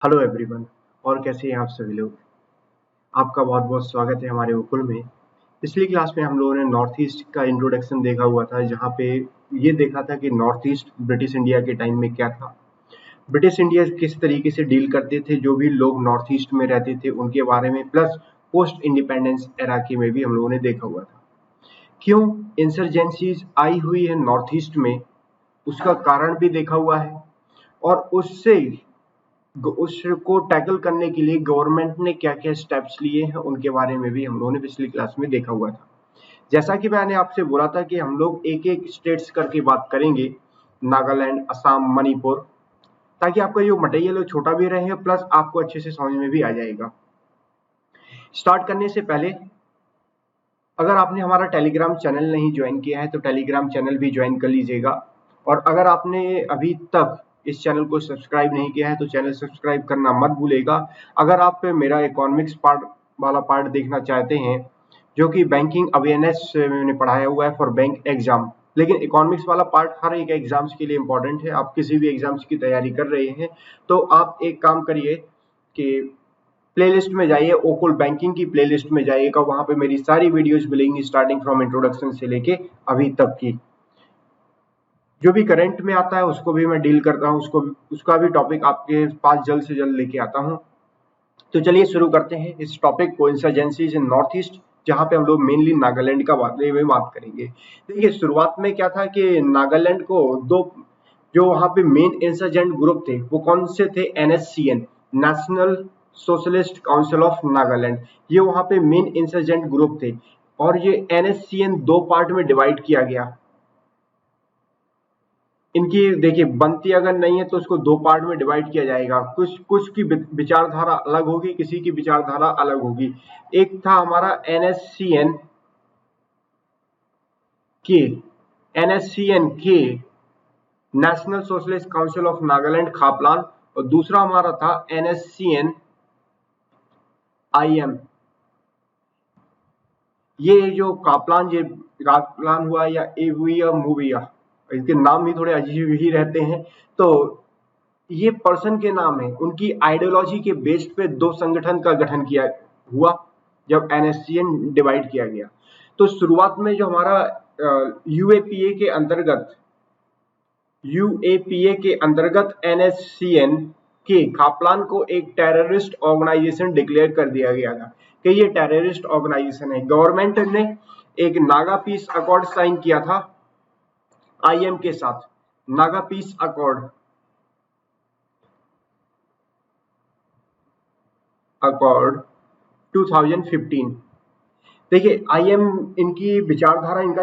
Hello everyone. और कैसे हैं आप सभी लोग। आपका बहुत बहुत स्वागत है हमारे उपकुल में। पिछली क्लास में हम लोगों ने नॉर्थ ईस्ट का इंट्रोडक्शन देखा हुआ था, जहाँ पे ये देखा था कि नॉर्थ ईस्ट ब्रिटिश इंडिया के टाइम में क्या था, ब्रिटिश इंडिया किस तरीके से डील करते थे, जो भी लोग नॉर्थ ईस्ट में रहते थे उनके बारे में, प्लस पोस्ट इंडिपेंडेंस एरा के में भी हम लोगों ने देखा हुआ था। क्यों इंसर्जेंसीज आई हुई है नॉर्थ ईस्ट में, उसका कारण भी देखा हुआ है, और उसको टैकल करने के लिए गवर्नमेंट ने क्या क्या स्टेप्स लिए हैं उनके बारे में भी हम लोगों ने पिछली क्लास में देखा हुआ था। जैसा कि मैंने आपसे बोला था कि हम लोग एक एक स्टेट्स करके बात करेंगे, नागालैंड, असम, मणिपुर, ताकि आपका जो मटेरियल है छोटा भी रहे प्लस आपको अच्छे से समझ में भी आ जाएगा। स्टार्ट करने से पहले अगर आपने हमारा टेलीग्राम चैनल नहीं ज्वाइन किया है तो टेलीग्राम चैनल भी ज्वाइन कर लीजिएगा, और अगर आपने अभी तक इस चैनल को सब्सक्राइब नहीं किया है तो चैनल सब्सक्राइब करना मत भूलेगा। अगर आप मेरा इकोनॉमिक्स पार्ट देखना चाहते हैं, जो कि बैंकिंग अवेयरनेस मैंने पढ़ाया हुआ है फॉर बैंक एग्जाम, लेकिन इकोनॉमिक्स वाला पार्ट हर एक एग्जाम्स के लिए इंपॉर्टेंट है। आप किसी भी एग्जाम्स की तैयारी कर रहे हैं तो आप एक काम करिए कि प्लेलिस्ट में जाइए, ओकुल बैंकिंग की प्लेलिस्ट में जाइएगा, वहां पे मेरी सारी वीडियोस मिलेंगी स्टार्टिंग फ्रॉम इंट्रोडक्शन से लेके अभी तक की। जो भी करंट में आता है उसको भी मैं डील करता हूँ, उसका भी टॉपिक आपके पास जल्द से जल्द लेके आता हूँ। तो चलिए शुरू करते हैं इस टॉपिक को, इंसर्जेंसीज इन नॉर्थ ईस्ट, जहाँ पे हम लोग मेनली नागालैंड का बारे में बात करेंगे। देखिए शुरुआत में क्या था कि नागालैंड को दो, जो वहाँ पे मेन इंसर्जेंट ग्रुप थे वो कौन से थे, NSCN, national socialist council of Nagaland, ये वहाँ पे मेन इंसर्जेंट ग्रुप थे। और ये NSCN दो पार्ट में डिवाइड किया गया। इनकी देखिए बनती अगर नहीं है तो उसको दो पार्ट में डिवाइड किया जाएगा। कुछ कुछ की विचारधारा अलग होगी, किसी की विचारधारा अलग होगी। एक था हमारा के NSCN के national socialist council of Nagaland Khaplan, और दूसरा हमारा था NSCN IM। ये जो कापलान हुआ या एविया मूविया, इसके नाम भी थोड़े अजीब ही रहते हैं। तो ये पर्सन के नाम है, उनकी आइडियोलॉजी के बेस पे दो संगठन का गठन किया हुआ जब NSCN डिवाइड किया गया। तो शुरुआत में जो हमारा यूएपीए के अंतर्गत NSCN के खापलान को एक टेररिस्ट ऑर्गेनाइजेशन डिक्लेयर कर दिया गया था कि ये टेररिस्ट ऑर्गेनाइजेशन है। गवर्नमेंट ने एक नागा पीस अकॉर्ड साइन किया था IM के साथ, नागा पीस अकॉर्ड 2015। देखिए IM, इनकी विचारधारा, इनका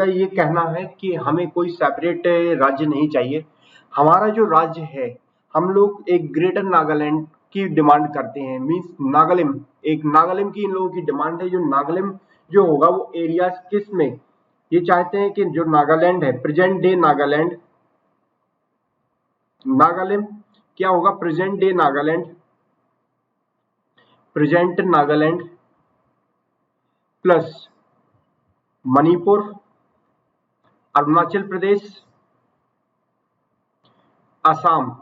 ये कहना है कि हमें कोई सेपरेट राज्य नहीं चाहिए। हमारा जो राज्य है, हम लोग एक ग्रेटर नागालैंड की डिमांड करते हैं। मींस नागालिम की इन लोगों की डिमांड है। जो नागालिम जो होगा वो एरिया किस में, ये चाहते हैं कि जो नागालैंड है, प्रेजेंट डे नागालिम क्या होगा, प्रेजेंट नागालैंड प्लस मणिपुर, अरुणाचल प्रदेश, असम,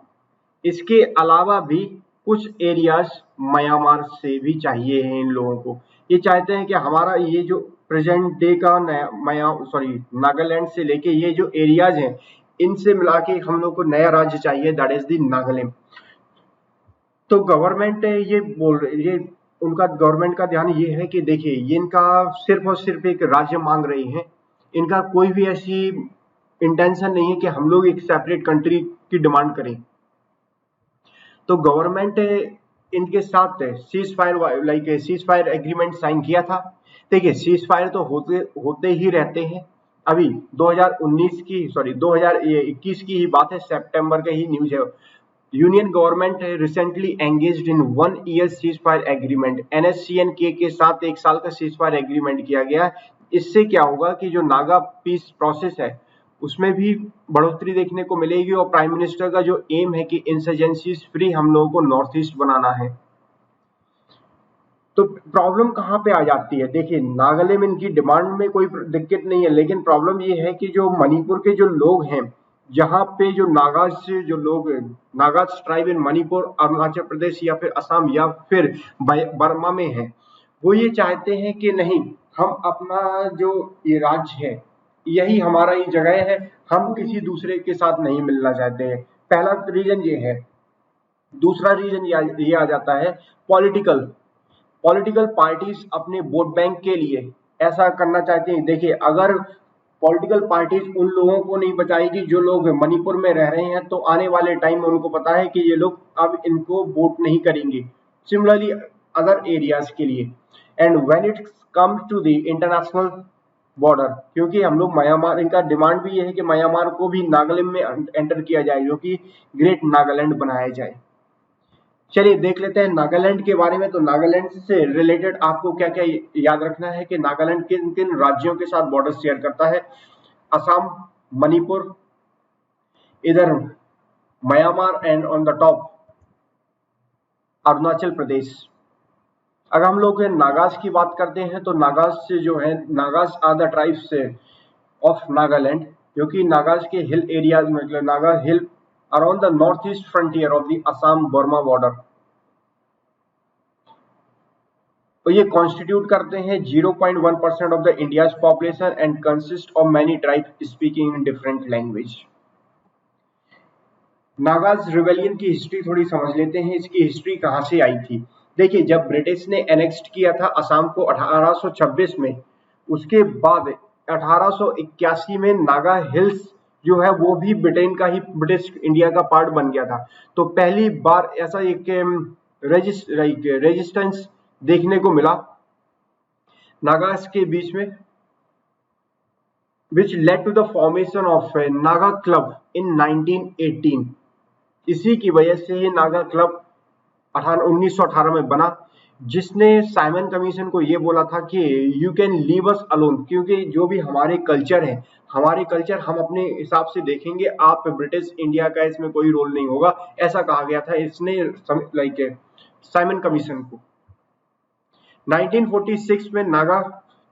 इसके अलावा भी कुछ एरियाज म्यांमार से भी चाहिए हैं इन लोगों को। ये चाहते हैं कि हमारा ये जो प्रेजेंट डे का नागालैंड से लेके ये जो एरियाज हैं, इनसे मिला के हम लोग को नया राज्य चाहिए, दैट इज द नागालैंड। तो गवर्नमेंट ये उनका गवर्नमेंट का ध्यान ये है कि देखिए ये इनका सिर्फ और सिर्फ एक राज्य मांग रही है। इनका कोई भी ऐसी इंटेंशन नहीं है कि हम लोग एक सेपरेट कंट्री की डिमांड करें। तो गवर्नमेंट इनके साथ सीज फायर एग्रीमेंट साइन किया था। देखिए सीज फायर तो होते ही रहते हैं। अभी 2021 की ही बात है, सितंबर का ही न्यूज है। Union government recently engaged in 1 year cease fire agreement. NSCN के साथ 1 साल का सीज फायर एग्रीमेंट किया गया। इससे क्या होगा कि जो नागा पीस प्रोसेस है उसमें भी बढ़ोतरी देखने को मिलेगी, और प्राइम मिनिस्टर का जो एम है कि इंसर्जेंसीज फ्री हम लोगों को नॉर्थ ईस्ट बनाना है। तो प्रॉब्लम कहाँ पे आ जाती है, देखिए नागालैंड में इनकी डिमांड में कोई दिक्कत नहीं है, लेकिन प्रॉब्लम ये है कि जो मणिपुर के जो लोग हैं जहाँ पे जो नागाज से जो लोग नागाज ट्राइब इन मणिपुर, अरुणाचल प्रदेश या फिर असम या फिर बर्मा में है, वो ये चाहते हैं कि नहीं, हम अपना जो ये राज्य है यही हमारा ही जगह है, हम किसी दूसरे के साथ नहीं मिलना चाहते हैं। पहला रीजन ये है। दूसरा रीजन ये आ जाता है पॉलिटिकल। पॉलिटिकल पार्टीज अपने वोट बैंक के लिए ऐसा करना चाहते हैं। देखिए, अगर पॉलिटिकल पार्टीज उन लोगों को नहीं बचाएगी जो लोग मणिपुर में रह रहे हैं, तो आने वाले टाइम में उनको पता है कि ये लोग अब इनको वोट नहीं करेंगे। सिमिलरली अदर एरियाज के लिए। And when it comes to the international border, क्योंकि हम लोग म्यांमार, इनका डिमांड भी ये है कि म्यांमार को भी नागालैंड में एंटर किया जाए, जो कि ग्रेट नागालैंड बनाया जाए। चलिए देख लेते हैं नागालैंड के बारे में। तो नागालैंड से रिलेटेड आपको क्या क्या याद रखना है कि नागालैंड किन किन राज्यों के साथ बॉर्डर शेयर करता है। असम, मणिपुर, इधर Myanmar, and on the top Arunachal Pradesh. अगर हम लोग नागाज की बात करते हैं तो नागाज से जो है, Nagas are the tribes of Nagaland, जो कि नागाज के हिल एरियाज में, मतलब Naga hill around the north east frontier of the Assam Burma border. तो ये कॉन्स्टिट्यूट करते हैं 0.1% of the India's population and consist of many tribes speaking in different language. Nagas rebellion की हिस्ट्री थोड़ी समझ लेते हैं। इसकी हिस्ट्री कहाँ से आई थी। देखिए, जब ब्रिटिश ने एनेक्स्ट किया था असम को 1826 में, उसके बाद 1881 में नागा हिल्स जो है वो भी ब्रिटेन का ही, ब्रिटिश इंडिया का पार्ट बन गया था। तो पहली बार ऐसा एक रेजिस्टेंस देखने को मिला नागास के बीच में, which led to the formation of a Naga Club in 1918। इसी की वजह से ये नागा क्लब 1918 में बना, जिसने साइमन कमीशन को ये बोला था कि you can leave us alone, क्योंकि जो भी हमारे कल्चर है, हमारे कल्चर हम अपने हिसाब से देखेंगे, आप ब्रिटिश इंडिया का इसमें कोई रोल नहीं होगा, ऐसा कहा गया था इसने साइमन कमीशन को। 1946 में नागा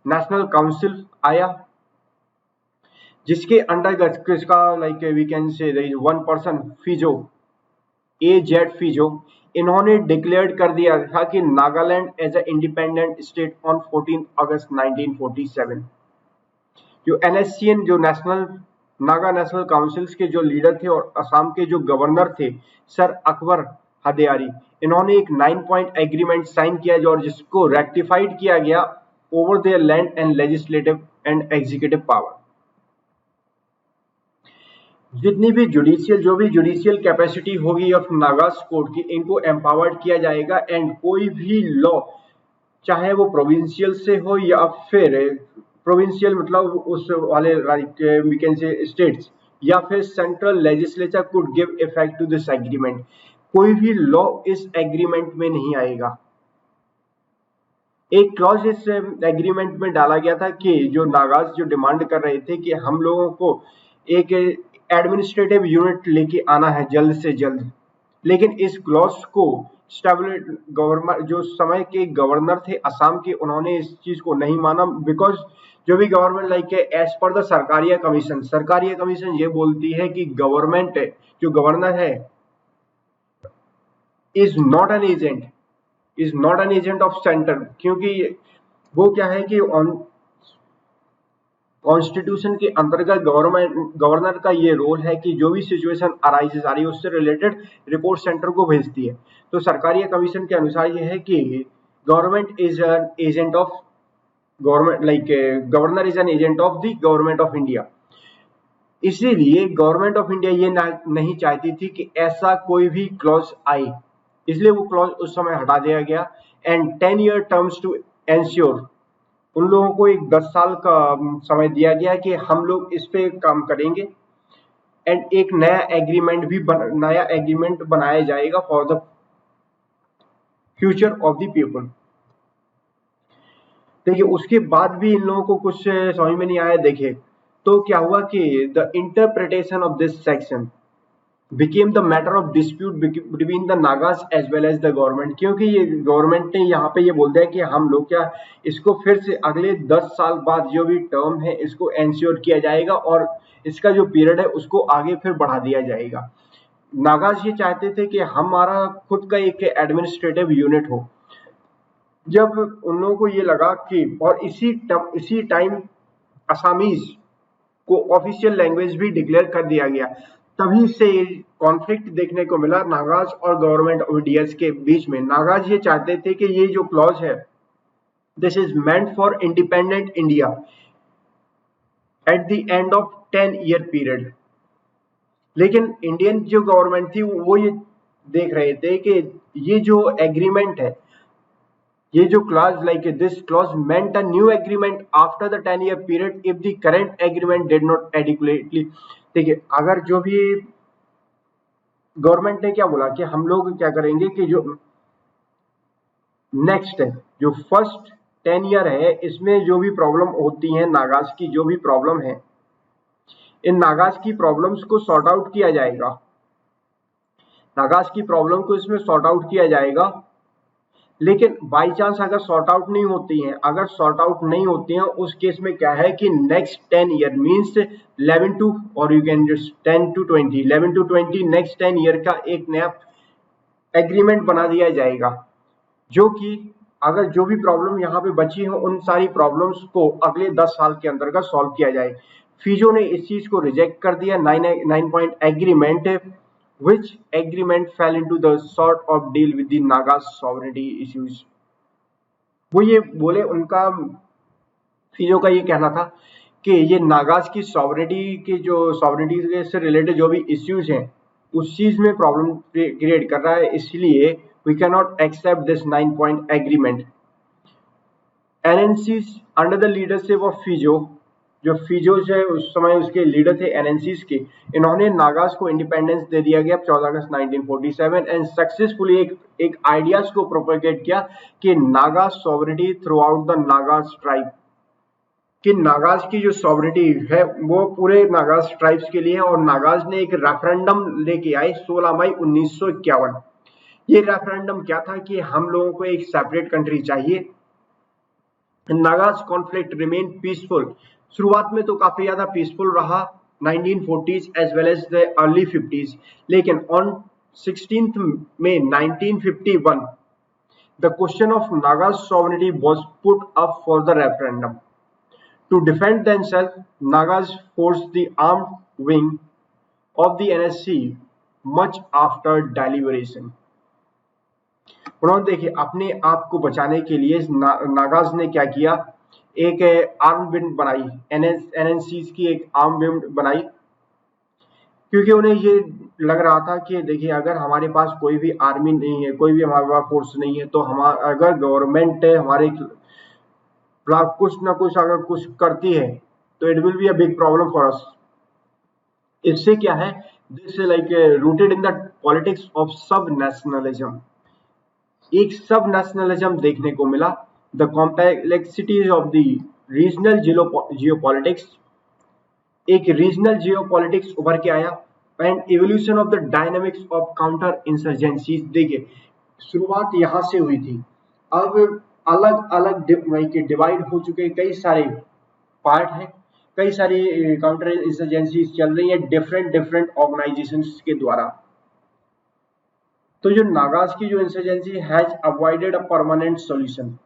नेशनल काउंसिल आया, जिसके अंतर्गत किसका we can say one person Phizo, AZ Phizo, इन्होंने डिक्लेयर कर दिया था कि Nagaland as a independent state on 14 अगस्त 1947। जो NSCN, जो नेशनल नागा नेशनल काउंसिल्स के जो लीडर थे और असम के जो गवर्नर थे सर अकबर हदियारी, इन्होंने एक 9 पॉइंट एग्रीमेंट साइन किया और जिसको रेक्टिफाइड किया गया over there land and legislative and executive power. जितनी भी जुडिशियल कैपेसिटी होगी ऑफ नागास कोर्ट की, इनको एम्पावर्ड किया जाएगा। एंड कोई भी लॉ, चाहे वो प्रोविंशियल से हो या फिर प्रोविंशियल मतलब उस वाले वी कैन से स्टेट्स, या फिर central legislature could give effect to this agreement. कोई भी लॉ इस एग्रीमेंट में नहीं आएगा। एक क्लॉज इस एग्रीमेंट में डाला गया था कि जो नागास जो डिमांड कर रहे थे कि हम लोगों को एक एडमिनिस्ट्रेटिव यूनिट लेके आना है जल्द से जल्द, लेकिन इस क्लॉज को स्टेबल गवर्नर, जो समय के गवर्नर थे असम के, उन्होंने इस चीज को नहीं माना। बिकॉज जो भी government as per the Sarkaria commission ये बोलती है कि गवर्नमेंट, जो गवर्नर है, is not an agent of centre, क्योंकि वो क्या है कि कॉन्स्टिट्यूशन के अंतर्गत गवर्नर का ये रोल है कि जो भी सिचुएशन अराइजेस आ रही है उससे रिलेटेड रिपोर्ट सेंटर को भेजती है। तो सरकारी कमीशन के अनुसार ये है कि government is an agent of government, governor is an agent of the government of India. इसीलिए गवर्नमेंट ऑफ इंडिया ये नहीं चाहती थी कि ऐसा कोई भी क्लॉज आए, इसलिए वो क्लॉज उस समय हटा दिया गया। And 10 year terms to ensure, उन लोगों को एक 10 साल का समय दिया गया कि हम लोग इस पे काम करेंगे। एंड एक नया एग्रीमेंट बनाया जाएगा for the future of the people. देखिए, उसके बाद भी इन लोगों को कुछ समझ में नहीं आया। देखिए, तो क्या हुआ कि the interpretation of this section, became the matter of dispute between the Nagas as well as the government, क्योंकि ये गवर्नमेंट ने यहाँ पे ये बोल दिया कि हम लोग क्या इसको फिर से अगले 10 साल बाद जो भी टर्म है इसको एंश्योर किया जाएगा और इसका जो पीरियड है उसको आगे फिर बढ़ा दिया जाएगा। नागाज ये चाहते थे कि हमारा खुद का एक एडमिनिस्ट्रेटिव यूनिट हो। जब उन लोगों को ये लगा कि और इसी टाइम असामीज को ऑफिशियल लैंग्वेज भी डिक्लेयर कर दिया गया, तभी से कॉन्फ्लिक्ट देखने को मिला नागाज और गवर्नमेंट ऑफ डीएस के बीच में। नागाज ये चाहते थे कि ये जो क्लॉज है this is meant for independent India at the end of 10-year period, लेकिन इंडियन जो गवर्नमेंट थी वो ये देख रहे थे कि ये जो एग्रीमेंट है, ये जो clause like this clause meant a new agreement after the 10-year period if the current agreement did not adequately. देखिए, अगर जो भी गवर्नमेंट ने क्या बोला कि हम लोग क्या करेंगे कि जो नेक्स्ट है जो फर्स्ट 10 year है इसमें जो भी प्रॉब्लम होती है नागाज की, जो भी प्रॉब्लम है इन नागाज की प्रॉब्लम्स को सॉर्ट आउट किया जाएगा। नागाज की प्रॉब्लम को इसमें सॉर्ट आउट किया जाएगा, लेकिन बाई चांस अगर सॉर्ट आउट नहीं होती हैं, अगर सॉर्ट आउट नहीं होती हैं उस केस में क्या है कि नेक्स्ट 10 year मीन्स 11 टू और you can just 10 to 20 11 to 20 next 10 year का एक नया एग्रीमेंट बना दिया जाएगा, जो कि अगर जो भी प्रॉब्लम यहाँ पे बची है उन सारी प्रॉब्लम्स को अगले 10 साल के अंतर्गत सॉल्व किया जाए। फिजो ने इस चीज को रिजेक्ट कर दिया 9 point agreement, which agreement fell into the sort of deal with the Nagas sovereignty issues। वो ये बोले, उनका फिजो का ये कहना था कि ये नागाज की सॉवरेनिटी के जो सॉवरेनिटी से रिलेटेड जो भी इश्यूज हैं उस चीज में प्रॉब्लम क्रिएट कर रहा है, इसलिए we can not accept this 9 point agreement. NNC's under the leadership of Phizo, जो फिजो है उस समय उसके लीडर थे एनएनसीज के, इन्होंने नागाज को इंडिपेंडेंस दे दिया गया 14 अगस्त 1947 एंड सक्सेसफुली एक आइडियाज को प्रोपेगेट किया कि Naga sovereignty through out the Nagas tribe, कि नागाज की जो सॉवरेनिटी है वो पूरे नागाज ट्राइब्स के लिए है। और नागाज ने एक रेफरेंडम लेके आए 16 मई 1951। ये रेफरेंडम क्या था कि हम लोगों को एक सेपरेट कंट्री चाहिए। नागाज कॉन्फ्लिक्ट रिमेन पीसफुल, शुरुआत में तो काफी ज्यादा पीसफुल रहा 1940s as well as the early 50s, लेकिन on 16 May 1951 the question of Nagas sovereignty was put up for the referendum. To defend themselves Nagas forced the armed wing of the NSC much after deliberation. उन्होंने देखिए अपने आप को बचाने के लिए नागाज ने क्या किया, एक आर्म विंड बनाई, एनएनसी की एक आर्म विंड बनाई, क्योंकि उन्हें ये लग रहा था कि देखिए अगर हमारे पास कोई भी आर्मी नहीं है, कोई भी हमारे पास फोर्स नहीं है, तो हमारा अगर गवर्नमेंट हमारे खिलाफ कुछ ना कुछ अगर कुछ करती है तो it will be a big problem for us. इससे क्या है, this like rooted in the politics of सब नेशनलिज्म, एक सब नेशनलिज्म देखने को मिला। The complexities of the regional geopolitics, एक रीजनल जियोपॉलिटिक्स उभर के आया and evolution of the dynamics of counter insurgencies. देखिए शुरुआत यहाँ से हुई थी, अब अलग अलग डिवाइड हो चुके कई सारे पार्ट हैं, कई सारी काउंटर इंसर्जेंसीज चल रही है डिफरेंट ऑर्गेनाइजेशंस के द्वारा। तो जो नागाज की जो insurgency has avoided a permanent solution.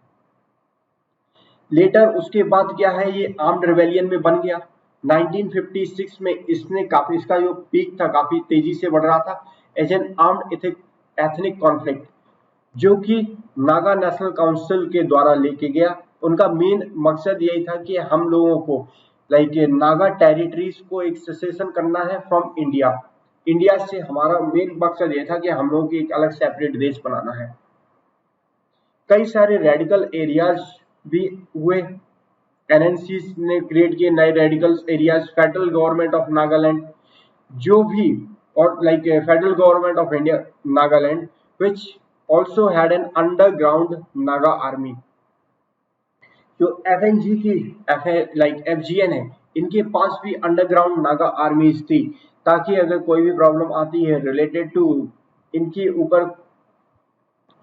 Later उसके बाद क्या है, ये आर्म्ड रिवेलियन में बन गया 1956 में। इसने काफी, इसका जो पीक था काफी तेजी से बढ़ रहा था as an armed ethnic conflict, जो कि नागा नेशनल काउंसिल के द्वारा लेके गया। उनका मेन मकसद यही था कि हम लोगों को लाइक नागा टेरिटरीज को एक सेसेशन करना है फ्रॉम इंडिया, इंडिया से हमारा मेन मकसद यह था कि हम लोगों की एक अलग सेपरेट देश बनाना है। कई सारे रेडिकल एरियाज भी हुए, एनएनसी ने क्रिएट किए नए radical areas. Federal government of Nagaland जो भी, और like federal government of India Nagaland which also had an underground Naga army. जो एफएनजी की लाइक एफजीएन है, इनके पास भी अंडरग्राउंड नागा आर्मीज थी, ताकि अगर कोई भी प्रॉब्लम आती है रिलेटेड टू इनके ऊपर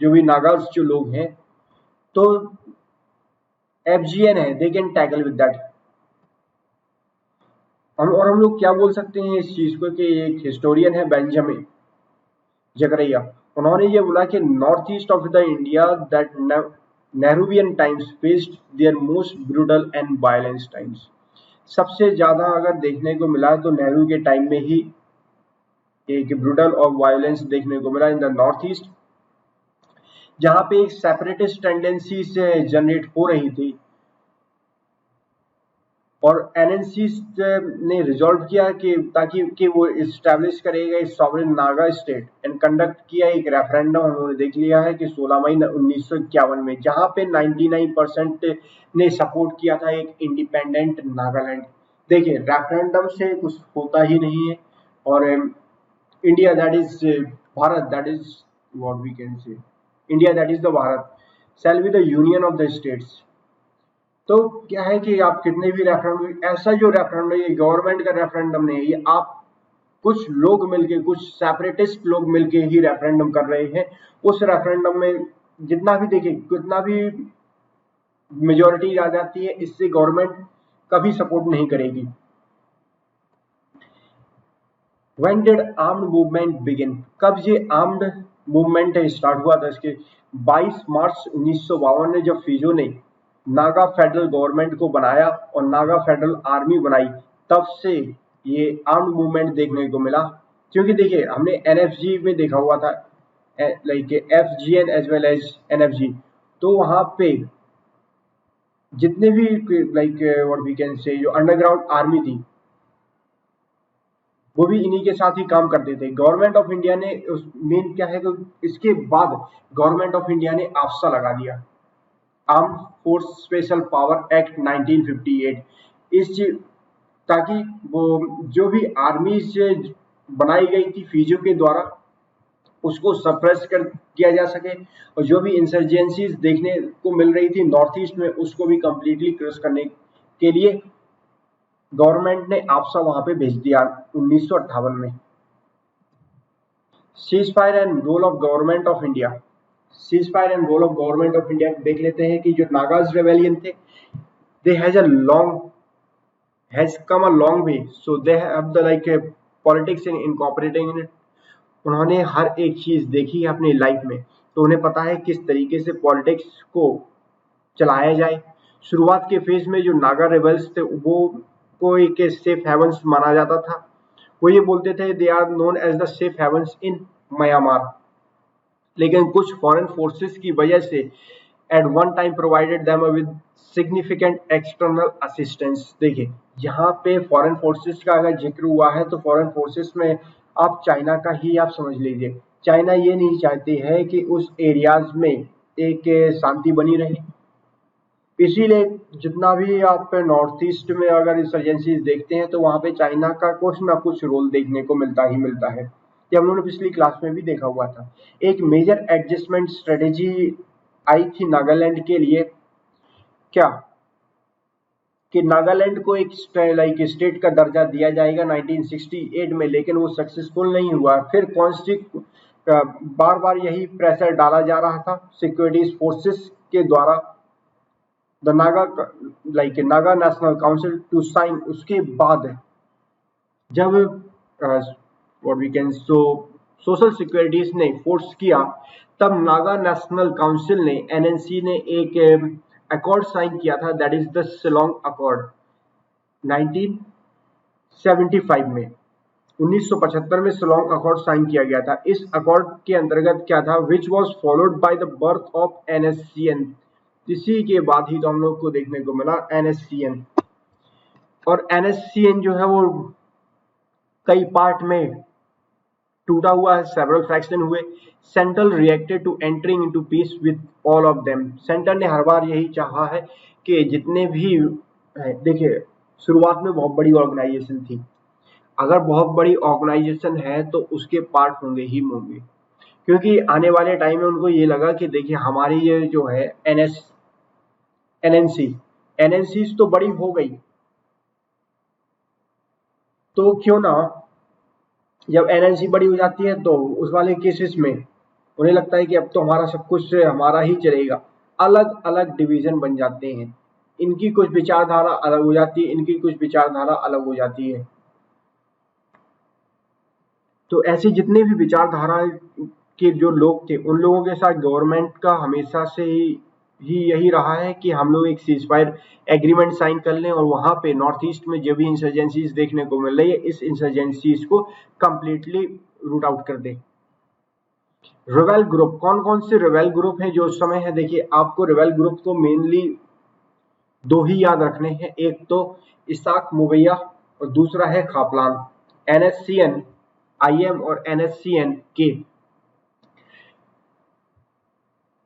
जो भी नागाज जो लोग हैं, तो FGN है, they can tackle with that. हम लोग क्या बोल सकते हैं इस चीज को कि एक हिस्टोरियन है बेंजामिन जकरिया, उन्होंने ये बोला कि north east of the India that Nehruvian times faced their most brutal and violence times. सबसे ज्यादा अगर देखने को मिला तो नेहरू के टाइम में ही एक ब्रूटल और वायलेंस देखने को मिला इन द नॉर्थ ईस्ट, जहां पे एक सेपरेटिस्ट टेंडेंसी से जनरेट हो रही थी, और एनएनसी ने रिजॉल्व किया कि वो इस्टेब्लिश करेगा एक sovereign Naga state and conduct किया एक रेफरेंडम। उन्होंने देख लिया है कि 16 मई 1951 में, जहां पे 99% ने सपोर्ट किया था एक इंडिपेंडेंट नागालैंड। देखिए रेफरेंडम से कुछ होता ही नहीं है, और India that is Bharat, that is what we can say, India that is the Bharat shall be the union of the states. तो क्या है कि आप कितने भी रेफरेंडम, ऐसा जो रेफरेंडम ये गवर्नमेंट का रेफरेंडम नहीं है, ये आप कुछ लोग मिलके, कुछ सेपरेटिस्ट लोग मिलके ही रेफरेंडम कर रहे हैं। उस रेफरेंडम में जितना भी देखिए, कितना भी मेजोरिटी आ जाती है, इससे गवर्नमेंट कभी सपोर्ट नहीं करेगी। When did armed movement begin? कब ये आर्म्ड मूवमेंट स्टार्ट हुआ था? इसके 22 मार्च 1952 में जब फिजो ने नागा फेडरल गवर्नमेंट को बनाया और नागा फेडरल आर्मी बनाई, तब से ये आर्म्ड मूवमेंट देखने को मिला। क्योंकि देखिए हमने NFG में देखा हुआ था, like FGN as well as NFG, तो वहां पे जितने भी लाइक व्हाट वी कैन से जो अंडरग्राउंड आर्मी थी, वो भी इन्हीं के साथ ही काम करते थे। गवर्नमेंट ऑफ इंडिया ने मेन क्या है कि इसके बाद गवर्नमेंट ऑफ इंडिया ने आफ्सा लगा दिया, armed force special power act 1958, इस ताकि वो जो भी आर्मी से बनाई गई थी फिजो के द्वारा, उसको सप्रेस कर किया जा सके, और जो भी इंसर्जेंसीज देखने को मिल रही थी नॉर्थ ईस्ट में, उसको भी कंप्लीटली क्रश करने के लिए गवर्नमेंट ने आफ्सा वहां पे भेज दिया 1958 में। Cease fire and role of government of India, cease fire and role of government of India देख लेते हैं कि जो नागाज रेबेलियन थे, they has come a long way, so they have the like politics in incorporating in it. उन्होंने हर एक चीज देखी है अपनी लाइफ में, तो उन्हें पता है किस तरीके से पॉलिटिक्स को चलाया जाए। शुरुआत के फेज में जो नागा रेबल्स थे, वो को एक सेफ हेवंस माना जाता था। वो ये बोलते थे they are known as the safe havens in Myanmar, लेकिन कुछ फॉरेन फोर्सेस की वजह से at one time provided them with significant external assistance. देखिए यहाँ पे फॉरेन फोर्सेस का अगर जिक्र हुआ है, तो फॉरेन फोर्सेस में आप चाइना का ही आप समझ लीजिए। चाइना ये नहीं चाहती है कि उस एरियाज में एक शांति बनी रहे, इसीलिए जितना भी आप नॉर्थ ईस्ट में अगर इंसर्जेंसीज देखते हैं, तो वहां पे चाइना का कुछ ना कुछ रोल देखने को मिलता ही मिलता है। ये हम लोगों ने पिछली क्लास में भी देखा हुआ था। एक मेजर एडजस्टमेंट स्ट्रेटेजी आई थी नागालैंड के लिए, क्या कि नागालैंड को एक लाइक स्टेट का दर्जा दिया जाएगा 1968 में, लेकिन वो सक्सेसफुल नहीं हुआ। फिर बार बार यही प्रेशर डाला जा रहा था सिक्योरिटीज फोर्सेस के द्वारा, the Naga national council to sign. उसके बाद जब what we can social securities ने फोर्स किया, तब नागा नेशनल काउंसिल ने NNC ने एक अकॉर्ड साइन किया था, that is the Shillong accord 1975 में। 1975 में शिलोंग अकॉर्ड साइन किया गया था। इस अकॉर्ड के अंतर्गत क्या था, which was followed by the birth of NSCN। इसी के बाद ही तो हम लोग को देखने को मिला NSCN, और NSCN जो है वो कई पार्ट में टूटा हुआ है, सेवरल फ्रैक्शन हुए। Central reacted to entering into peace with all of them. Centre ने हर बार यही चाहा है कि जितने भी, देखिए शुरुआत में बहुत बड़ी ऑर्गेनाइजेशन थी, अगर बहुत बड़ी ऑर्गेनाइजेशन है तो उसके पार्ट होंगे ही होंगे, क्योंकि आने वाले टाइम में उनको ये लगा कि देखिए हमारी ये जो है NNC तो बड़ी हो गई, तो क्यों ना जब एनएनसी बड़ी हो जाती है तो उस वाले केसेस में उन्हें लगता है कि अब तो हमारा सब कुछ हमारा ही चलेगा, अलग अलग डिवीजन बन जाते हैं। इनकी कुछ विचारधारा अलग हो जाती है, इनकी कुछ विचारधारा अलग हो जाती है। तो ऐसे जितने भी विचारधारा के जो लोग थे उन लोगों के साथ गवर्नमेंट का हमेशा से ही यही रहा है कि हम लोग एक सीजफायर एग्रीमेंट साइन कर लें और वहां पे नॉर्थ ईस्ट में जो भी इंसर्जेंसीज देखने को मिल रही है इस इंसर्जेंसीज को कंप्लीटली रूट आउट कर दें। रिबेल ग्रुप, कौन कौन से रिबेल ग्रुप हैं जो उस समय है? देखिए आपको रिबेल ग्रुप तो मेनली दो ही याद रखने हैं, एक तो इसाक मुवैया और दूसरा है खापलान। NSCN IM और NSCN के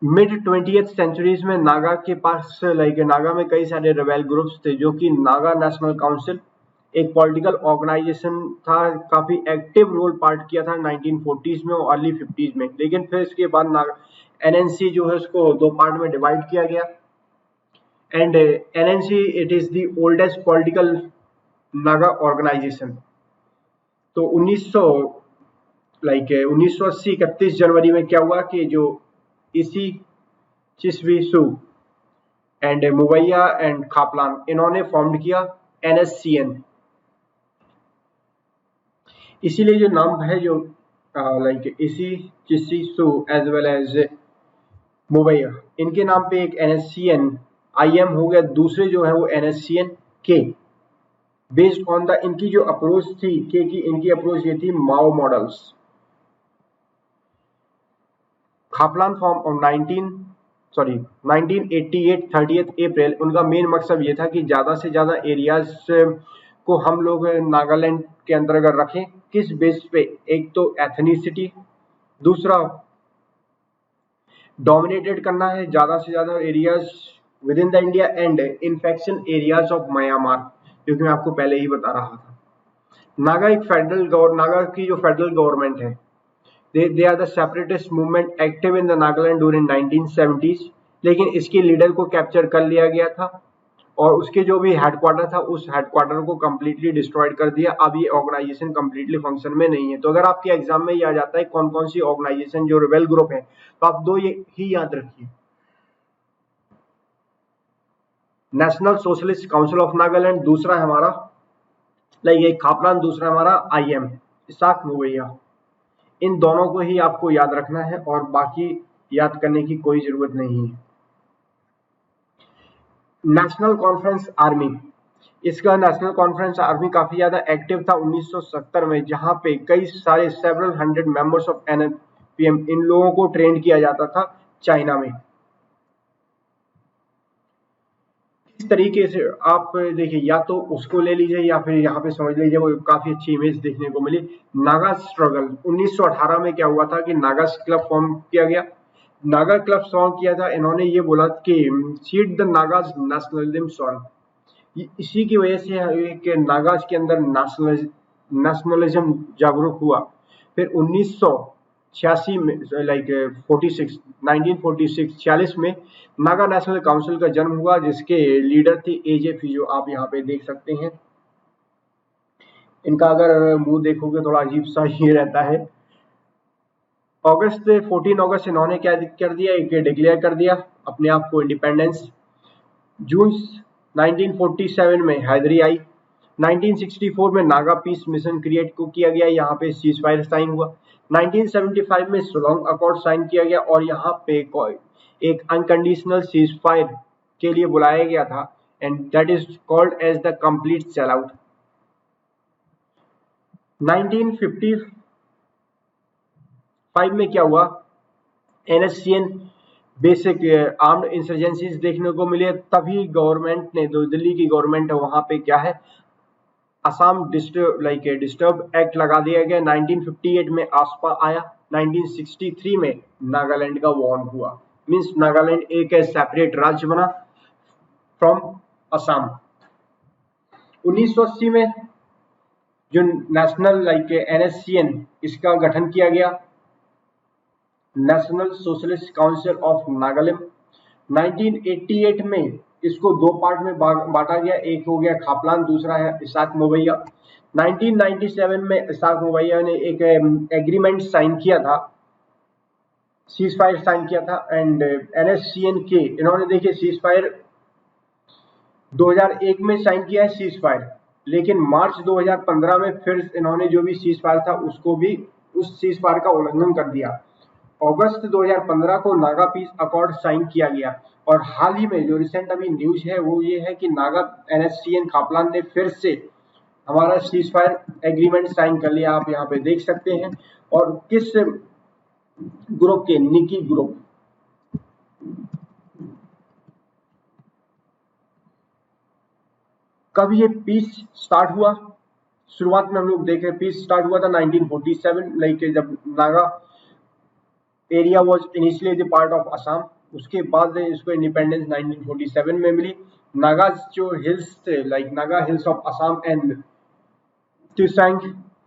मिड 20th सेंचुरीज में नागा के पास नागा में कई सारे रिबेल ग्रुप्स थे जो कि नागा नेशनल काउंसिल एक पॉलिटिकल ऑर्गेनाइजेशन था, काफी एक्टिव रोल पार्ट किया था 1940s में और अर्ली 50s में। लेकिन फिर इसके बाद NNC जो है उसको दो पार्ट में डिवाइड किया गया and NNC it is the oldest political Naga organisation. तो 1980 31 जनवरी में क्या हुआ कि जो इसी चिस्वीसु एंड मुवैया एंड खापलान इन्होंने फॉर्म किया NSCN। इसीलिए जो नाम है जो इसी चिस्वीसु एज वेल एज मुवैया इनके नाम पे एक NSCN IM हो गया, दूसरे जो है वो NSCN के। बेस्ड ऑन द इनकी जो अप्रोच थी के की, इनकी अप्रोच ये थी माओ मॉडल्स। खापलान फॉर्म ऑफ 1988 30th अप्रैल। उनका मेन मकसद ये था कि ज्यादा से ज्यादा एरियाज को हम लोग नागालैंड के अंदर अगर रखें, किस बेस पे? एक तो एथनिसिटी, दूसरा डोमिनेटेड करना है ज्यादा से ज्यादा areas with in the India and infection areas of Myanmar, क्योंकि मैं आपको पहले ही बता रहा था। नागा की जो फेडरल गवर्नमेंट है, they are the separatist movement active in the Nagaland during 1970s, लेकिन इसके लीडर को कैप्चर कर लिया गया था और उसके जो भी हेडक्वार्टर था उस हेडक्वार्टर को कंप्लीटली डिस्ट्रॉयड कर दिया। अब ये ऑर्गेनाइजेशन कंप्लीटली फंक्शन में नहीं है। तो अगर आपके एग्जाम में ये आ जाता है कौन कौन सी ऑर्गेनाइजेशन जो रिबेल ग्रुप है, तो आप दो ये ही याद रखिए, national socialist council of Nagaland, दूसरा है हमारा एक खापलान, दूसरा हमारा IM इसाक मुवैया। इन दोनों को ही आपको याद रखना है और बाकी याद करने की कोई जरूरत नहीं है। नेशनल कॉन्फ्रेंस आर्मी, इसका नेशनल कॉन्फ्रेंस आर्मी काफी ज्यादा एक्टिव था 1970 में, जहां पे कई सारे several hundred members of NPM इन लोगों को ट्रेन किया जाता था चाइना में। इस तरीके से आप देखिए, या तो उसको ले लीजिए या फिर यहाँ पे समझ लीजिए, वो काफी अच्छी इमेज देखने को मिली। नागा स्ट्रगल 1918 में क्या हुआ था कि नागा क्लब फॉर्म किया गया। नागा क्लब फॉर्म किया था, इन्होंने ये बोला कि seed the Nagas nationalism song. इसी की वजह से कि नागाज के अंदर नेशनलिज्म जागरूक हुआ। फिर 1946 में 1946 में नागा नेशनल काउंसिल का जन्म हुआ, जिसके लीडर थे AJ फिजो। आप यहाँ पे देख सकते हैं, इनका अगर मुंह देखोगे थोड़ा अजीब सा ही रहता है। 14 अगस्त इन्होंने क्या कर दिया, एक डिक्लेयर कर दिया अपने आप को इंडिपेंडेंस। जून 1947 में हैदरी आई। 1964 में नागा पीस मिशन क्रिएट को किया गया, यहाँ पे सीज फायर साइन हुआ। 1975 में सोलोंग अकॉर्ड साइन किया गया और यहाँ पे एक अनकंडीशनल सीज फायर के लिए बुलाया गया था and that is called as the complete sell out. 1955 में क्या हुआ, NSCN बेसिक आर्म्ड इंसर्जेंसीज देखने को मिले। तभी गवर्नमेंट ने, जो दिल्ली की गवर्नमेंट है वहां पे क्या है, असम डिस्टर्ब एक्ट लगा दिया गया। 1958 में आसपा आया। 1963 में नागालैंड का वॉर्न हुआ, मींस नागालैंड एक सेपरेट राज्य बना फ्रॉम असम। 1980 में जो नेशनल NSCN इसका गठन किया गया, national socialist council of Nagaland. 1988 में इसको दो पार्ट में बांटा गया, एक हो गया खापलान, दूसरा है इसाक मोवैया। 1997 में इसाक मोवैया ने एक एग्रीमेंट साइन किया था, सीज फायर साइन किया था, एंड NSCN के इन्होंने देखिए सीज फायर 2001 में साइन किया है सीज फायर, लेकिन मार्च 2015 में फिर इन्होंने जो भी सीज फायर था उसको भी उस सीज फायर का उल्लंघन कर दिया। अगस्त 2015 को नागा पीस अकॉर्ड साइन किया गया, और हाल ही में जो रिसेंट अभी न्यूज है वो ये है कि नागा NSCN खापलान ने फिर से हमारा सीज फायर एग्रीमेंट साइन कर लिया, आप यहाँ पे देख सकते हैं। और किस ग्रुप के, निकी ग्रुप। कब ये पीस स्टार्ट हुआ? शुरुआत में हम लोग देख रहे हैं पीस स्टार्ट हुआ था 1947, लाइक जब Naga area was initially the part of Assam. उसके बाद इसको इंडिपेंडेंस 1947 में मिली। नागाज जो हिल्स थे, like Naga hills of Assam and Tuensang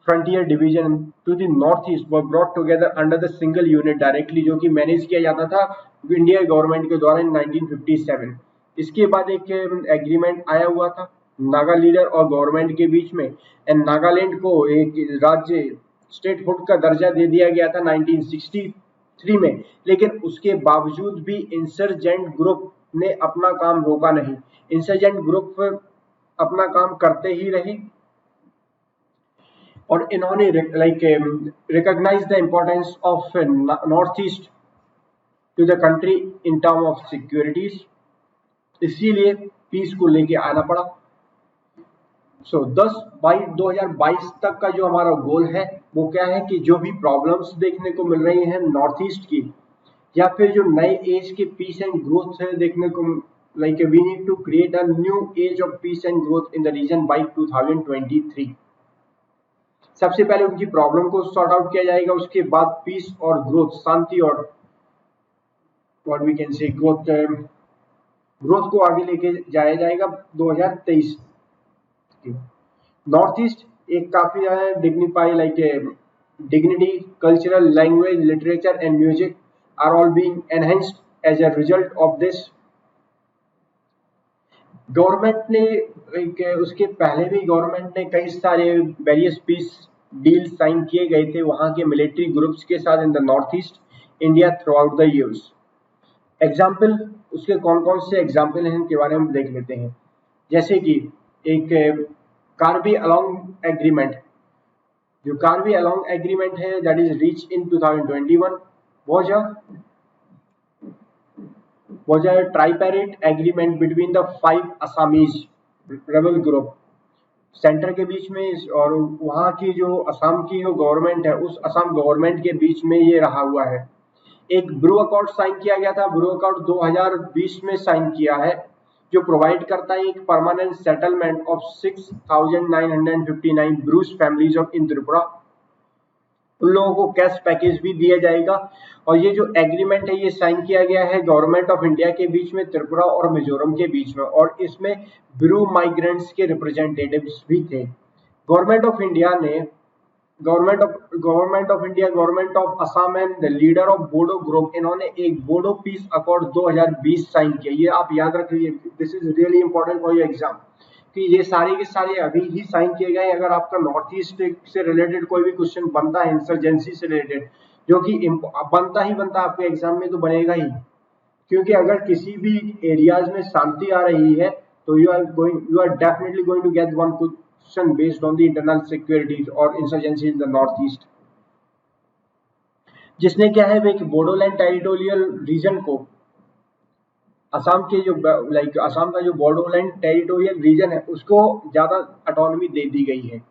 frontier division to the north east were brought together under the single unit directly, जो कि मैनेज किया जाता था इंडिया गवर्नमेंट के द्वारा इन 1957। इसके बाद एक एग्रीमेंट आया हुआ था नागा लीडर और गवर्नमेंट के बीच में, एंड नागालैंड को एक राज्य स्टेटहुड का दर्जा दे दिया गया था 1963 में। लेकिन उसके बावजूद भी इंसर्जेंट ग्रुप ने अपना काम रोका नहीं, इंसर्जेंट ग्रुप अपना काम करते ही रहे, और इन्होंने recognise the importance of north east to the country in term of securities, इसीलिए पीस को लेके आना पड़ा। 2022 तक का जो हमारा गोल है वो क्या है कि जो भी प्रॉब्लम्स देखने को मिल रही हैं नॉर्थ ईस्ट की, या फिर जो नए एज के पीस एंड ग्रोथ है देखने को, like we need to create a new age of peace and growth in the region by 2023। सबसे पहले उनकी प्रॉब्लम को सॉर्ट आउट किया जाएगा, उसके बाद पीस और ग्रोथ, शांति और what we can say growth को आगे लेके जाया जाएगा 2023। नॉर्थ ईस्ट एक काफी dignify, like dignity, cultural, language, literature and music are all being enhanced as a result of this. Government ने उसके पहले भी गवर्नमेंट ने कई सारे वेरियस पीस डील साइन किए गए थे वहां के मिलिट्री ग्रुप्स के साथ इन the north east India through out the years. Example उसके कौन कौन से एग्जाम्पल हैं इनके बारे में देख लेते हैं। जैसे कि एक कार्बी अलोंग एग्रीमेंट, जो कार्बी अलोंग एग्रीमेंट है that is reach in 2021 was a tripartite agreement between the 5 Assamese rebel group, centre के बीच में और वहाँ की जो असम की जो गवर्नमेंट है उस असम गवर्नमेंट के बीच में ये रहा हुआ है। एक ब्रू अकॉर्ड साइन किया गया था, ब्रू अकॉर्ड 2020 में साइन किया है, जो प्रोवाइड करता है एक permanent settlement of 6,959 Brus families of in Tripura. उन लोगों को कैश पैकेज भी दिया जाएगा। और ये जो एग्रीमेंट है ये साइन किया गया है गवर्नमेंट ऑफ इंडिया के बीच में त्रिपुरा और मिजोरम के बीच में, और इसमें ब्रू माइग्रेंट्स के रिप्रेजेंटेटिव्स भी थे। गवर्नमेंट ऑफ इंडिया ने government of Assam and the leader of Bodo group, इन्होंने एक बोडो पीस अकॉर्ड 2020 साइन किया। ये आप याद रखिए, this is really important for your exam, कि ये सारे के सारे अभी ही साइन किए गए। अगर आपका नॉर्थ ईस्ट से रिलेटेड कोई भी क्वेश्चन बनता है इंसर्जेंसी से रिलेटेड, जो कि बनता ही बनता आपके एग्जाम में, तो बनेगा ही, क्योंकि अगर किसी भी एरियाज में शांति आ रही है तो you are definitely going to get one question based on the internal security और insurgency in the north east. जिसने क्या है एक बोडोलैंड टेरिटोरियल रीजन को, असम के जो असम का जो बोडोलैंड टेरिटोरियल रीजन है उसको ज्यादा ऑटोनॉमी दे दी गई है।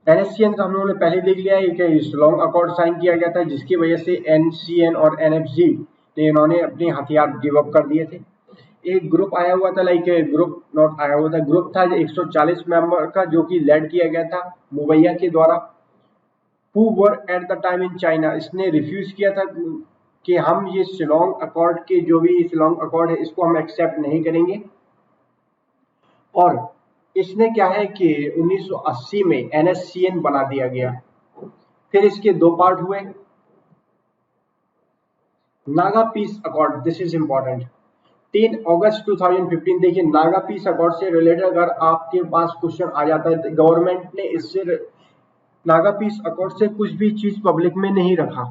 NSCN का हम लोगों ने पहले देख लिया है, एक शिलोंग अकॉर्ड साइन किया गया था जिसकी वजह से NCN और NFG ने इन्होंने अपने हथियार गिव अप कर दिए थे। एक ग्रुप आया हुआ था, ग्रुप था 140 मेंबर का, जो कि लेड किया गया था मुवैया के द्वारा, who were at the time in China. इसने रिफ्यूज किया था कि हम ये शिलोंग अकॉर्ड के जो भी शिलोंग अकॉर्ड है इसको हम एक्सेप्ट नहीं करेंगे। और इसने क्या है कि 1980 में NSCN बना दिया गया। फिर इसके दो पार्ट हुए, Naga peace accord, this is important. 3 अगस्त 2015, देखिए नागा पीस अकॉर्ड से रिलेटेड अगर आपके पास क्वेश्चन आ जाता है तो गवर्नमेंट ने इससे नागा पीस अकॉर्ड से कुछ भी चीज पब्लिक में नहीं रखा,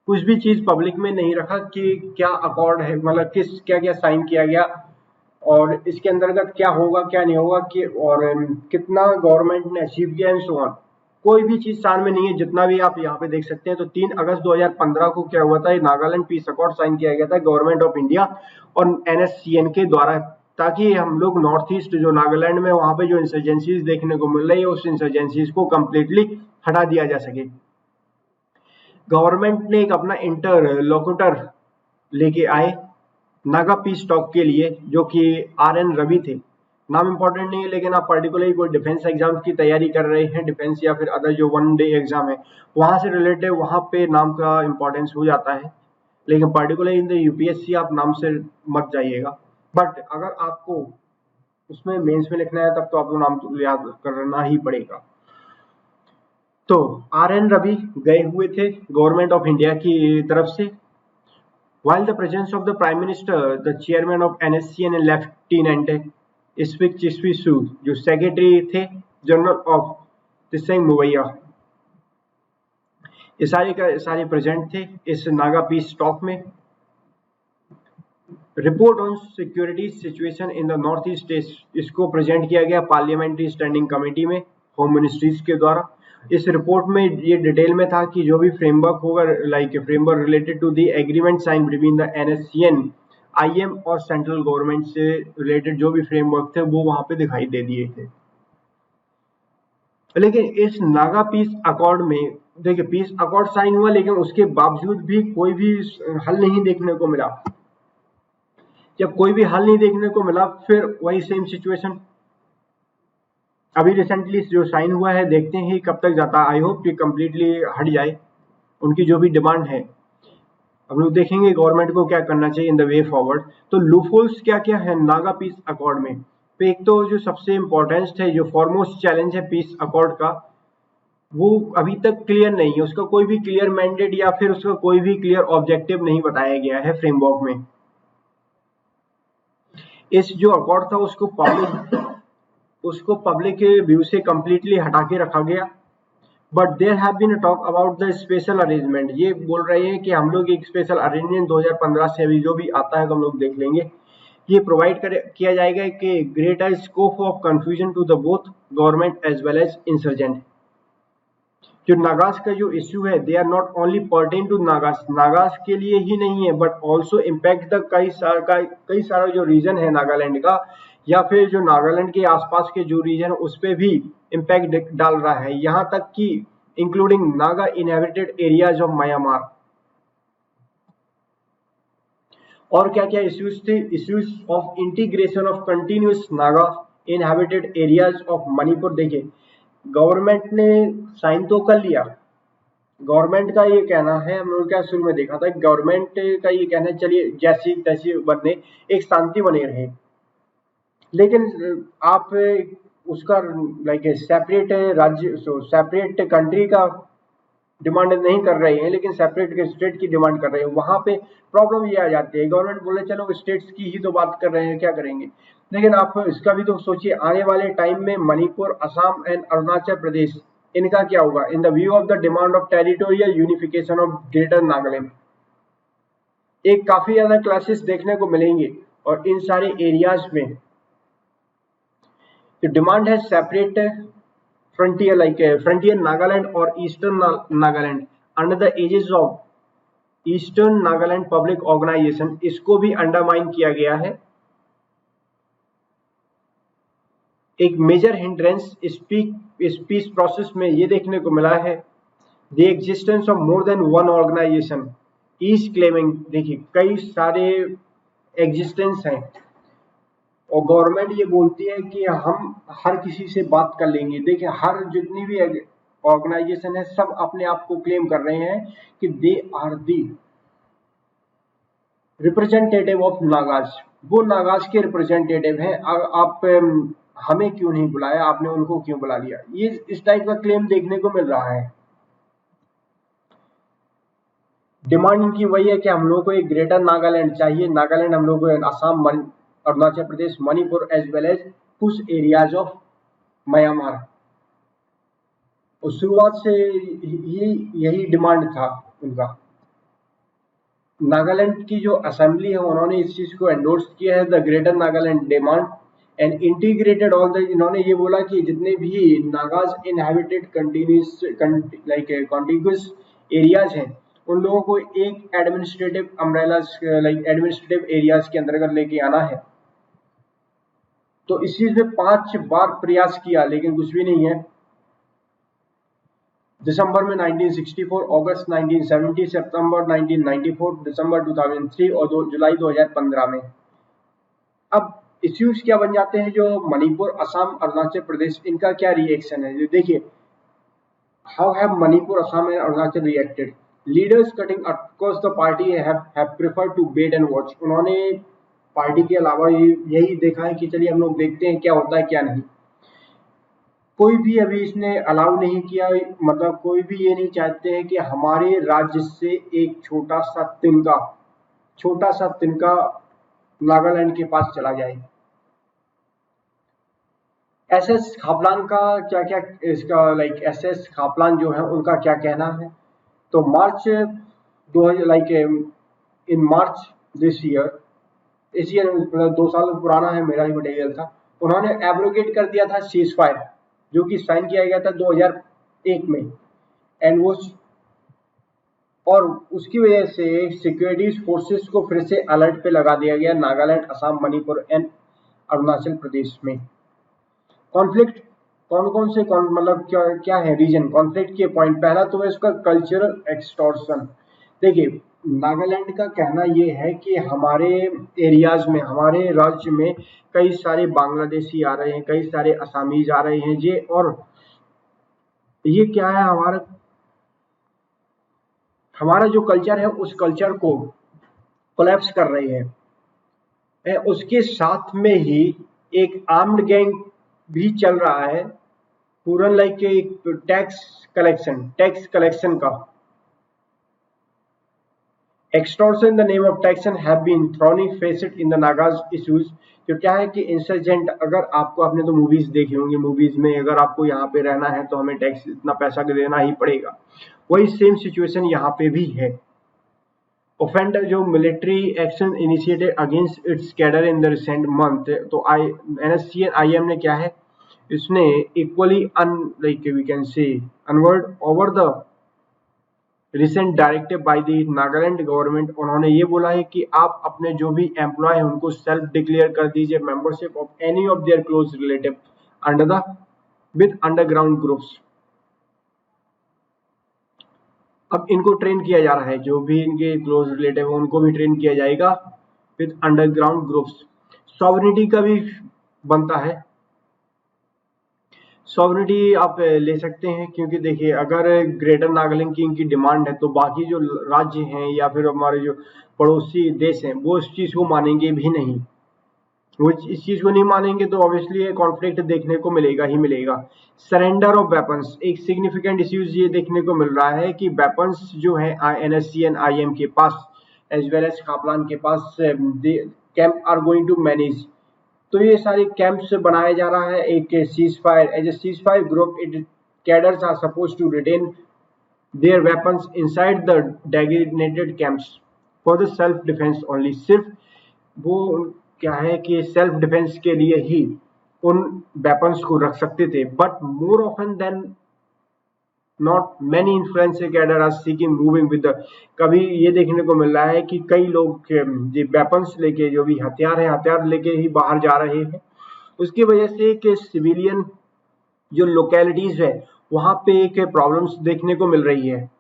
कुछ भी चीज पब्लिक में नहीं रखा कि क्या अकॉर्ड है, मतलब किस क्या क्या साइन किया गया और इसके अंतर्गत क्या होगा क्या नहीं होगा कि और कितना गवर्नमेंट ने अचीव किया एंड सो ऑन। कोई भी चीज सामने नहीं है, जितना भी आप यहाँ पे देख सकते हैं। तो 3 अगस्त 2015 को क्या हुआ था, नागालैंड पीस अकॉर्ड साइन किया गया था गवर्नमेंट ऑफ इंडिया और NSCN के द्वारा, ताकि हम लोग नॉर्थ ईस्ट जो नागालैंड में वहां पे जो इंसर्जेंसीज देखने को मिल रही है उस इंसर्जेंसीज को कम्प्लीटली हटा दिया जा सके। गवर्नमेंट ने एक अपना इंटरलोक्यूटर लेके आए नागा पीस टॉक के लिए, जो कि RN रवि थे। नाम इंपॉर्टेंट नहीं है, लेकिन आप पर्टिकुलरली कोई डिफेंस एग्जाम की तैयारी कर रहे हैं, डिफेंस या फिर अदर जो 1 डे एग्जाम है वहां से रिलेटेड, वहां पे नाम का इंपॉर्टेंस हो जाता है। लेकिन पर्टिकुलरली इन द UPSC आप नाम से मत जाइएगा, बट अगर आपको उसमें मेंस में लिखना है तब तो आपको नाम तो याद करना ही पड़ेगा। तो RN रवि गए हुए थे गवर्नमेंट ऑफ इंडिया की तरफ से। While the presence of the Prime Minister, the chairman of NSCN and Lieutenant Isvik Chiswi Sood, जो सेक्रेटरी थे जनरल ऑफ तिसंग मुवैया, ये सारे प्रेजेंट थे इस नागा पीस टॉक में। Report on security situation in the north east, इसको प्रेजेंट किया गया पार्लियामेंट्री स्टैंडिंग कमेटी में होम मिनिस्ट्रीज के द्वारा। इस रिपोर्ट में ये डिटेल में था कि जो भी फ्रेमवर्क होगा, like framework related to the agreement sign between the NSCN, IM और सेंट्रल गवर्नमेंट से रिलेटेड जो भी फ्रेमवर्क थे वो वहां पे दिखाई दे दिए थे। लेकिन इस नागा पीस अकॉर्ड में देखिए पीस अकॉर्ड साइन हुआ, लेकिन उसके बावजूद भी कोई भी हल नहीं देखने को मिला। जब कोई भी हल नहीं देखने को मिला, फिर वही सेम सिचुएशन अभी रिसेंटली जो साइन हुआ है, देखते हैं कब तक जाता है। आई होप कि कंप्लीटली हट जाए उनकी जो भी डिमांड है। हम लोग देखेंगे गवर्नमेंट को क्या करना चाहिए इन द वे फॉरवर्ड। तो लूपहोल्स क्या क्या है नागा पीस अकॉर्ड में। तो एक तो जो सबसे इम्पोर्टेंट है, जो फॉरमोस्ट चैलेंज है पीस अकॉर्ड का, वो अभी तक क्लियर नहीं है। उसका कोई भी क्लियर मैंडेट या फिर उसका कोई भी क्लियर ऑब्जेक्टिव नहीं बताया गया है फ्रेमवर्क में। इस जो अकॉर्ड था उसको पब्लिक के व्यू से कंप्लीटली हटा के रखा गया। But there have been talk about the special arrangement, ये बोल रहे हैं कि हम लोग एक स्पेशल अरेंजमेंट 2015 से अभी जो भी आता है तो हम लोग देख लेंगे। ये प्रोवाइड किया जाएगा कि greater scope of confusion to the both government as well as insurgent. जो नागास का जो इश्यू है, they are not only pertain to Nagas, Nagas के लिए ही नहीं है, बट ऑल्सो इम्पैक्ट द कई सारा जो रीजन है नागालैंड का, या फिर जो नागालैंड के आसपास के जो रीजन है उस पर भी इम्पैक्ट डाल रहा है, यहाँ तक कि including Naga inhabited areas of Myanmar. और क्या क्या इश्यूज थे, issues of integration of continuous Naga inhabited areas of Manipur. देखिए गवर्नमेंट ने साइन तो कर लिया, गवर्नमेंट का ये कहना है, हम लोग क्या शुरू में देखा था, गवर्नमेंट का ये कहना है चलिए जैसी तैसी बने, एक शांति बने रहे। लेकिन आप उसका लाइक सेपरेट राज्य सेपरेट कंट्री का डिमांड नहीं कर रहे हैं, लेकिन सेपरेट स्टेट की डिमांड कर रहे हैं। वहां पे प्रॉब्लम ये आ जाती है, गवर्नमेंट बोले चलो स्टेट्स की ही तो बात कर रहे हैं, क्या करेंगे। लेकिन आप इसका भी तो सोचिए, आने वाले टाइम में मणिपुर, असम एंड अरुणाचल प्रदेश, इनका क्या होगा in the view of the demand of territorial unification of greater Nagaland. एक काफी ज्यादा क्लासेस देखने को मिलेंगे और इन सारे एरियाज में जो डिमांड है separate frontier, like frontier Nagaland और eastern Nagaland under the aegis of eastern Nagaland public organisation, इसको भी अंडरमाइन किया गया है। एक मेजर हिंड्रेंस इस पीस प्रोसेस में ये देखने को मिला है, the existence of more than one organisation is claiming. देखिए कई सारे एग्जिस्टेंस हैं और गवर्नमेंट ये बोलती है कि हम हर किसी से बात कर लेंगे। देखिए हर जितनी भी ऑर्गेनाइजेशन है सब अपने आप को क्लेम कर रहे हैं कि they are the representative of Nagas, वो नागाज के रिप्रेजेंटेटिव हैं। आप हमें क्यों नहीं बुलाया, आपने उनको क्यों बुला लिया, ये इस टाइप का क्लेम देखने को मिल रहा है। डिमांड इनकी वही है कि हम लोगों को एक ग्रेटर नागालैंड चाहिए। नागालैंड हम लोगों को Assam, Arunachal Pradesh, Manipur as well as कुछ एरियाज ऑफ म्यांमार। और शुरुआत से यही डिमांड था उनका। नागालैंड की जो असेंबली है उन्होंने इस चीज को एंडोर्स किया है, the greater Nagaland demand and integrated all the. इन्होंने ये बोला कि जितने भी Nagas inhabited continuous like contiguous areas हैं उन लोगों को एक administrative umbrellas like administrative areas के अंतर्गत लेके आना है। तो इस चीज में 5 बार प्रयास किया लेकिन कुछ भी नहीं है। दिसंबर में 1964, अगस्त 1970, सितंबर 1994, दिसंबर 2003 और जुलाई 2015 में। अब इश्यूज क्या बन जाते हैं, जो मणिपुर, असम, अरुणाचल प्रदेश, इनका क्या रिएक्शन है। देखिए, how have Manipur, Assam and Arunachal reacted. Leaders cutting across the party have preferred to wait and watch. उन्होंने पार्टी के अलावा यही देखा है कि चलिए हम लोग देखते हैं क्या होता है क्या नहीं। कोई भी अभी इसने अलाउ नहीं किया, मतलब कोई भी ये नहीं चाहते हैं कि हमारे राज्य से एक छोटा सा तिनका नागालैंड के पास चला जाए। एसएस खापलान का क्या क्या इसका लाइक एसएस खापलान जो है उनका क्या कहना है। तो मार्च 2000 like in March this year, इस ईयर मतलब 2 साल पुराना है, मेरा ही मटेरियल था। उन्होंने एब्रोगेट कर दिया था सीज फायर जो कि साइन किया गया था 2001 में एंड वो, और उसकी वजह से सिक्योरिटीज फोर्सेस को फिर से अलर्ट पे लगा दिया गया नागालैंड, असम, मणिपुर एंड अरुणाचल प्रदेश में। कॉन्फ्लिक्ट कौन से मतलब क्या है रीजन कॉन्फ्लिक्ट के पॉइंट। पहला तो है इसका कल्चरल एक्सटॉर्शन। देखिए, नागालैंड का कहना ये है कि हमारे एरियाज में, हमारे राज्य में कई सारे बांग्लादेशी आ रहे हैं, कई सारे असामीज आ रहे हैं ये, और ये क्या है, हमारा जो कल्चर है उस कल्चर को कोलैप्स कर रहे हैं। उसके साथ में ही एक आर्म्ड गैंग भी चल रहा है पूरा, लाइक एक टैक्स कलेक्शन का। Extortion in the name of taxation have been thorny faced in the Nagas issues। तो क्या है कि इंसर्जेंट, अगर आपको, आपने तो मूवीज देखी होंगी, मूवीज में अगर आपको यहाँ पे रहना है तो हमें टैक्स इतना पैसा देना ही पड़ेगा। वही सेम सिचुएशन यहाँ पे भी है। ऑफेंडर जो military action initiated against its cadre in the recent month, तो NSC and IM ने क्या है, इसने equally like we can say unnerved over the recent directive by the Nagaland government. उन्होंने ये बोला है कि आप अपने जो भी एम्प्लॉय हैं उनको सेल्फ डिक्लेयर कर दीजिए membership of any of their close relative under the with underground groups. अब इनको ट्रेन किया जा रहा है, जो भी इनके क्लोज रिलेटिव है उनको भी ट्रेन किया जाएगा विद अंडरग्राउंड ग्रुप्स। सॉवरेनिटी का भी बनता है, सॉवरेनिटी आप ले सकते हैं, क्योंकि देखिए अगर ग्रेटर नागालैंड की इनकी डिमांड है तो बाकी जो राज्य हैं या फिर हमारे जो पड़ोसी देश हैं वो इस चीज को मानेंगे भी नहीं। वो इस चीज को नहीं मानेंगे तो ऑब्वियसली कॉन्फ्लिक्ट देखने को मिलेगा ही मिलेगा। सरेंडर ऑफ वेपन्स, एक सिग्निफिकेंट इश्यूज ये देखने को मिल रहा है कि वेपन्स जो है NSC and IM के पास एज वेल एज खापलान के पास camp are going to manage. तो ये सारे कैंप्स बनाया जा रहा है एक ceasefire, as a ceasefire group it cadres are suppose to retain their weapons inside the designated camps for the self defence only. सिर्फ वो क्या है कि सेल्फ डिफेंस के लिए ही उन वेपन्स को रख सकते थे, but more often than not many influencer cadre are seeking moving with the. कभी ये देखने को मिल रहा है कि कई लोग वेपन्स लेके, जो भी हथियार है हथियार लेके ही बाहर जा रहे हैं। उसकी वजह से कि सिविलियन जो लोकेलिटीज है वहां पे एक प्रॉब्लम्स देखने को मिल रही है।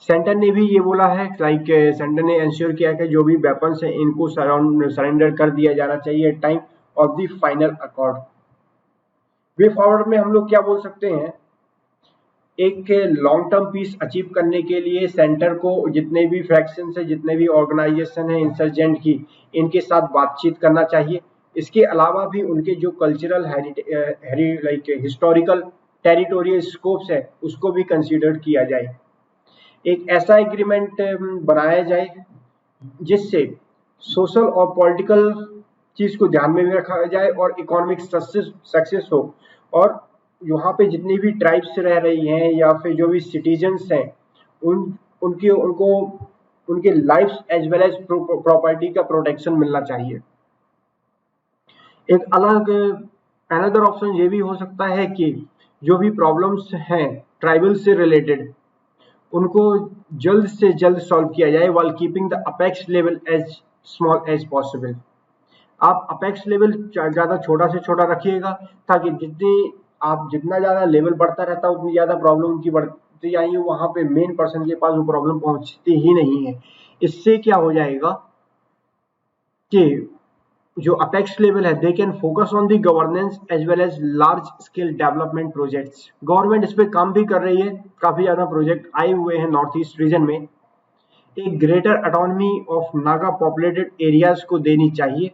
सेंटर ने भी ये बोला है, लाइक सेंटर ने इंश्योर किया कि जो भी वेपन्स है इनको सरेंडर कर दिया जाना चाहिए time of the final accord. Way forward में हम लोग क्या बोल सकते हैं, एक लॉन्ग टर्म पीस अचीव करने के लिए सेंटर को जितने भी फ्रैक्शन है, जितने भी ऑर्गेनाइजेशन है इंसर्जेंट की, इनके साथ बातचीत करना चाहिए। इसके अलावा भी उनके जो cultural like historical territorial scopes है उसको भी कंसीडर किया जाए। एक ऐसा एग्रीमेंट बनाया जाए जिससे सोशल और पॉलिटिकल चीज को ध्यान में भी रखा जाए और इकोनॉमिक सक्सेस हो, और यहाँ पे जितनी भी ट्राइब्स रह रही हैं या फिर जो भी सिटीजन्स हैं उनको उनके life as well as property का प्रोटेक्शन मिलना चाहिए। एक अलग अनदर ऑप्शन ये भी हो सकता है कि जो भी प्रॉब्लम्स हैं ट्राइबल से रिलेटेड उनको जल्द से जल्द सॉल्व किया जाए while keeping the apex level as small as possible. आप अपेक्स लेवल ज़्यादा छोटा से छोटा रखिएगा ताकि जितना ज़्यादा लेवल बढ़ता रहता है उतनी ज़्यादा प्रॉब्लम उनकी बढ़ती जाएगी, वहाँ पे मेन पर्सन के पास वो प्रॉब्लम पहुँचती ही नहीं है। इससे क्या हो जाएगा कि जो अपेक्स लेवल है they can focus on the governance as well as large scale development projects. Government इस पे काम भी कर रही है, काफी ज्यादा प्रोजेक्ट आए हुए हैं नॉर्थ ईस्ट रीजन में। एक greater autonomy of Naga populated areas को देनी चाहिए,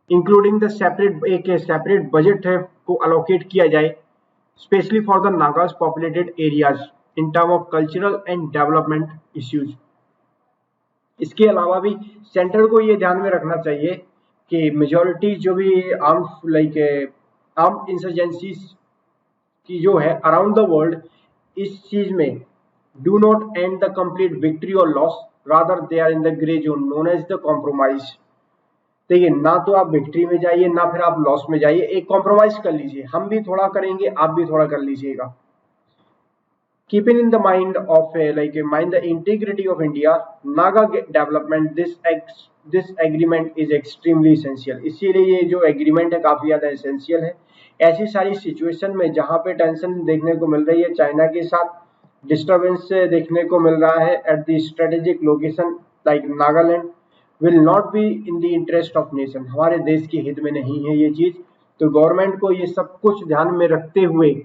इंक्लूडिंग द सेपरेट बजट है को अलोकेट किया जाए specially for the Nagas populated areas in term of cultural and development issues. इसके अलावा भी सेंटर को ये ध्यान में रखना चाहिए कि मेजॉरिटी जो भी आर्म्ड इंसर्जेंसीज की जो है अराउंड द वर्ल्ड, इस चीज में do not end the complete victory और loss, rather they are in the grey zone known as the compromise. देखिए, ना तो आप विक्ट्री में जाइए ना फिर आप लॉस में जाइए, एक कॉम्प्रोमाइज कर लीजिए, हम भी थोड़ा करेंगे आप भी थोड़ा कर लीजिएगा। Keeping in the mind the integrity of India, Naga development, this agreement is extremely essential। इसीलिए ये जो एग्रीमेंट है काफी ज्यादा एसेंशियल है। ऐसी सारी सिचुएशन में जहाँ पे टेंशन देखने को मिल रही है, चाइना के साथ डिस्टर्बेंस देखने को मिल रहा है at the strategic location like Nagaland, will not be in the interest of nation. हमारे देश के हित में नहीं है ये चीज, तो गवर्नमेंट को ये सब कुछ ध्यान में रखते हुए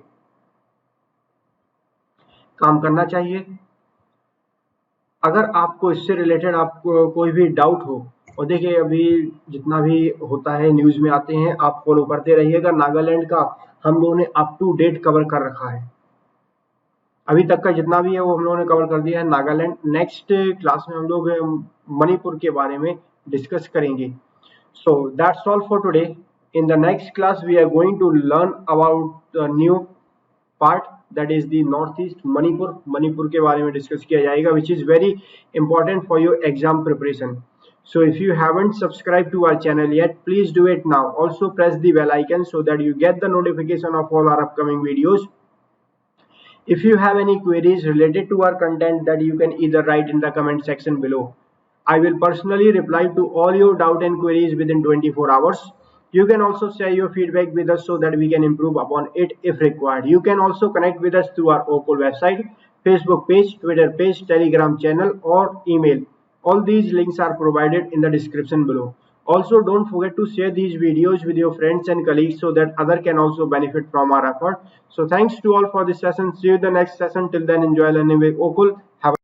काम करना चाहिए। अगर आपको इससे रिलेटेड आपको कोई भी डाउट हो, और देखिए अभी जितना भी होता है न्यूज में आते हैं आप फॉलो करते रहिएगा। नागालैंड का हम लोगों ने अप टू डेट कवर कर रखा है, अभी तक का जितना भी है वो हम लोगों ने कवर कर दिया है नागालैंड। नेक्स्ट क्लास में हम लोग मणिपुर के बारे में डिस्कस करेंगे। So that's all for today. In the next class we are going to learn about new part, that is the northeast Manipur के बारे में डिस्कस किया जाएगा, which is very important for your exam preparation. So if you haven't subscribed to our channel yet, please do it now. Also press the bell icon so that you get the notification of all our upcoming videos. If you have any queries related to our content, that you can either write in the comment section below. I will personally reply to all your doubt and queries within 24 hours. You can also share your feedback with us so that we can improve upon it if required. You can also connect with us through our OCOL website, Facebook page, Twitter page, Telegram channel or email. All these links are provided in the description below. Also, don't forget to share these videos with your friends and colleagues so that others can also benefit from our effort. So thanks to all for this session. See you in the next session. Till then, enjoy learning with OCOL. Have a